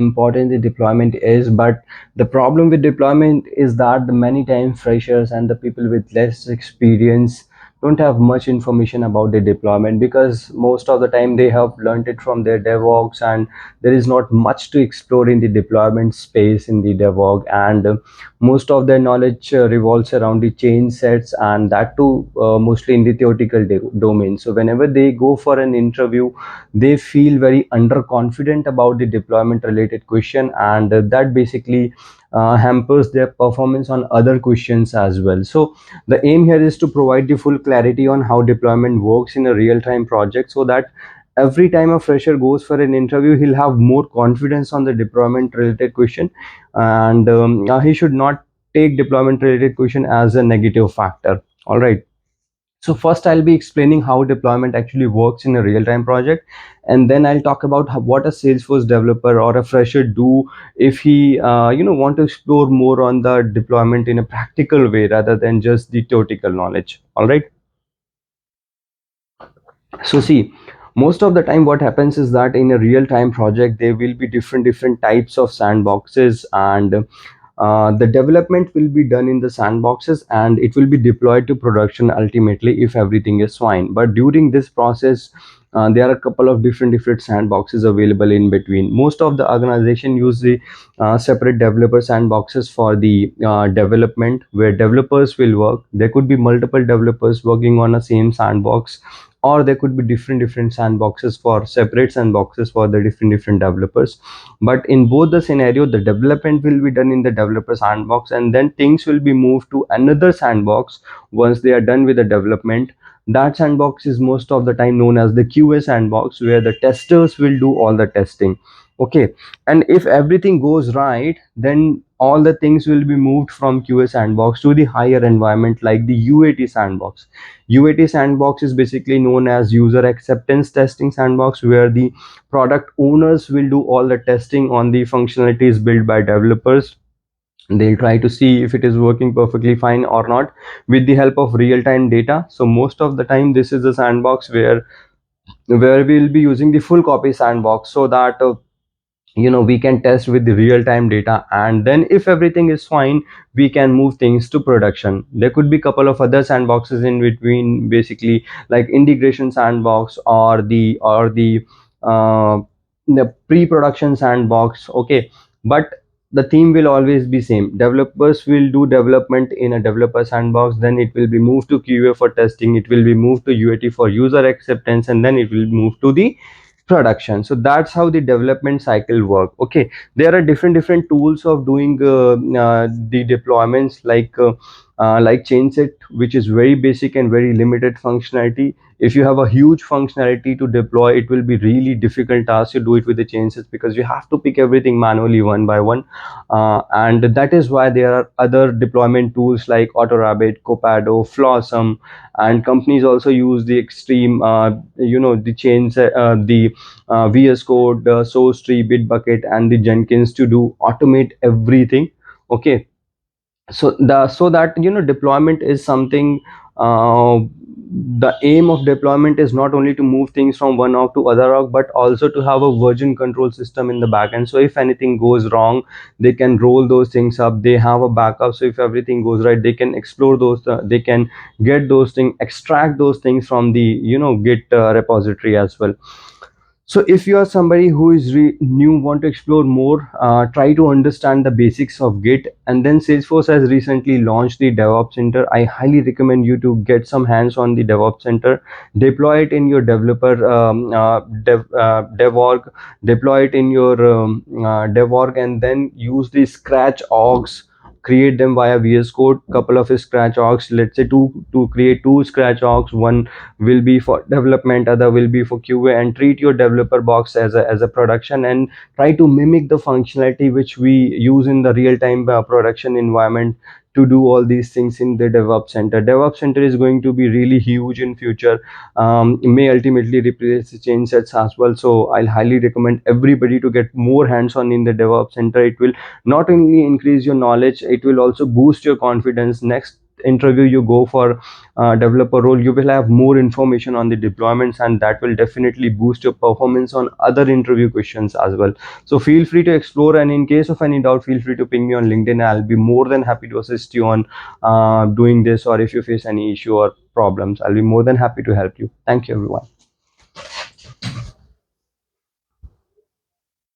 important the deployment is, but the problem with deployment is that the many times freshers and the people with less experience don't have much information about the deployment, because most of the time they have learned it from their DevOps, and there is not much to explore in the deployment space in the DevOps. And most of their knowledge revolves around the change sets, and that too mostly in the theoretical domain. So whenever they go for an interview, they feel very underconfident about the deployment related question, and that basically hampers their performance on other questions as well. So the aim here is to provide the full clarity on how deployment works in a real-time project, so that every time a fresher goes for an interview, he'll have more confidence on the deployment related question, and he should not take deployment related question as a negative factor. All right. So first I'll be explaining how deployment actually works in a real-time project, and then I'll talk about what a Salesforce developer or a fresher do if he want to explore more on the deployment in a practical way rather than just the theoretical knowledge. All right. So see, most of the time what happens is that in a real-time project there will be different types of sandboxes, and the development will be done in the sandboxes and it will be deployed to production ultimately if everything is fine. But during this process, there are a couple of different sandboxes available in between. Most of the organization use the separate developer sandboxes for the development, where developers will work. There could be multiple developers working on a same sandbox, or there could be different sandboxes for separate sandboxes for the different developers. But in both the scenario, the development will be done in the developer sandbox, and then things will be moved to another sandbox once they are done with the development. That sandbox is most of the time known as the QA sandbox, where the testers will do all the testing. Okay. And if everything goes right, then all the things will be moved from QA sandbox to the higher environment like the UAT sandbox. UAT sandbox is basically known as user acceptance testing sandbox, where the product owners will do all the testing on the functionalities built by developers. They'll try to see if it is working perfectly fine or not with the help of real-time data. So most of the time this is the sandbox where we'll be using the full copy sandbox, so that we can test with the real-time data, and then if everything is fine, we can move things to production. There could be a couple of other sandboxes in between, basically like integration sandbox, uh, the pre-production sandbox. Okay. But the theme will always be same. Developers will do development in a developer sandbox, then it will be moved to QA for testing, it will be moved to UAT for user acceptance, and then it will move to the production. So that's how the development cycle work. Okay. There are different tools of doing the deployments, like chainset, which is very basic and very limited functionality. If you have a huge functionality to deploy, it will be really difficult task to do it with the chainsets, because you have to pick everything manually one by one, and that is why there are other deployment tools like AutoRabbit, Copado, Flossom, and companies also use the extreme the chains, the VS Code, Source Tree, Bitbucket, and the Jenkins to do automate everything. Okay. So that deployment is something, the aim of deployment is not only to move things from one org to other org, but also to have a version control system in the backend. So if anything goes wrong, they can roll those things up, they have a backup. So if everything goes right, they can explore those, they can get those things, extract those things from the Git repository as well. So if you are somebody who is new, want to explore more, try to understand the basics of Git. And then Salesforce has recently launched the DevOps Center. I highly recommend you to get some hands on the DevOps Center, deploy it in your dev org, deploy it in your dev org, and then use the Scratch orgs, create them via VS Code, couple of Scratch orgs, let's say to create two Scratch orgs. One will be for development, other will be for QA, and treat your developer box as a production, and try to mimic the functionality which we use in the real-time production environment to do all these things in the DevOps Center. DevOps Center is going to be really huge in future. It may ultimately replace the change sets as well. So I'll highly recommend everybody to get more hands-on in the DevOps Center. It will not only increase your knowledge, it will also boost your confidence. Next interview you go for developer role, you will have more information on the deployments, and that will definitely boost your performance on other interview questions as well. So feel free to explore, and in case of any doubt, feel free to ping me on LinkedIn. I'll be more than happy to assist you on doing this, or if you face any issue or problems, I'll be more than happy to help you. Thank you, everyone.